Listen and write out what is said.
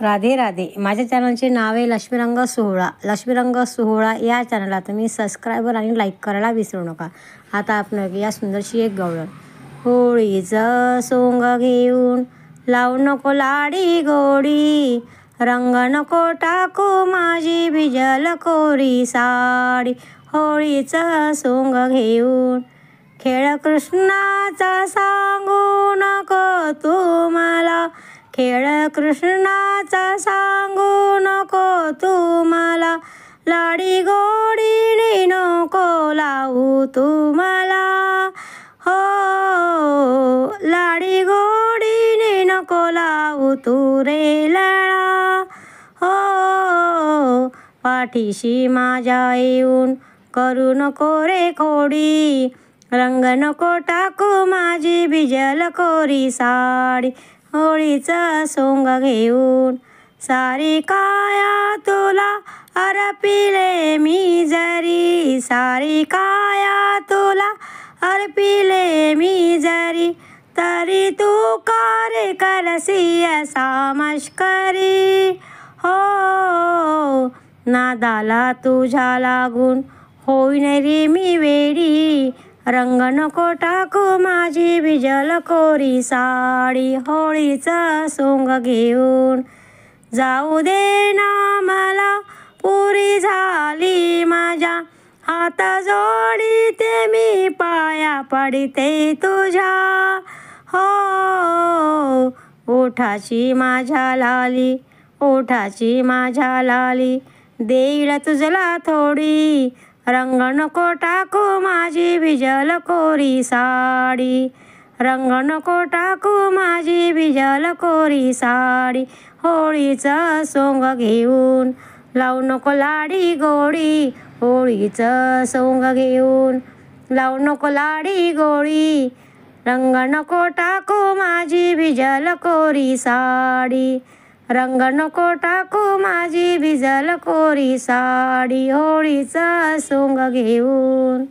राधे राधे. माझ्या चॅनलचे नाव आहे लक्ष्मीरंग सोहळा. लक्ष्मीरंग सोहळा या चॅनलला तुम्ही सबस्क्रायबर आणि लाईक करायला विसरू नका. आता आपण या सुंदरशी एक गवळण. होळीचं सोंग घेऊन लावू नको लाडी गोडी, रंग नको टाकू माझी भिजल कोरी साडी. होळीचं सोंग घेऊन खेळ कृष्णाचा सांगू नको तू मला, खेळ कृष्णाचा सांगू नको तू मला, लाडी गोडीने नको लावू तू मला, हो लाडी गोडीने नको लावू तू रे लळा, हो पाठीशी माझ्या येऊन करू नको रे खोडी, रंग नको टाकू माझी भिजल कोरी साडी. होळीचं सोंग घेऊन सारी काया तुला अर्पिले मी जरी, सारी काया तुला अर्पिले मी जरी, तरी तू कार्य करसी असा मश्करी, हो नादाला तुझ्या लागून होईन रे मी वेडी, रंग नको टाकू माझी भिजल कोरी साडी. होळीचं सोंग घेऊन जाऊ दे ना मला, पुरी झाली माझ्या, हात जोडीते मी पाया पडिते तुझ्या, हो ओठाची माझ्या लाली, ओठाची माझ्या लाली, देईल तुझला थोडी, रंग नको टाकू माझी भिजल कोरी साडी, रंग नको टाकू माझी भिजल कोरी साडी. होळीचं सोंग घेऊन लावू नको लाडी गोडी, होळीचं सोंग घेऊन लावू नको लाडी गोडी, रंग नको टाकू माझी भिजल कोरी साडी, रंग नको टाकू माझी भिजल कोरी साडी. होळीचं सोंग घेऊन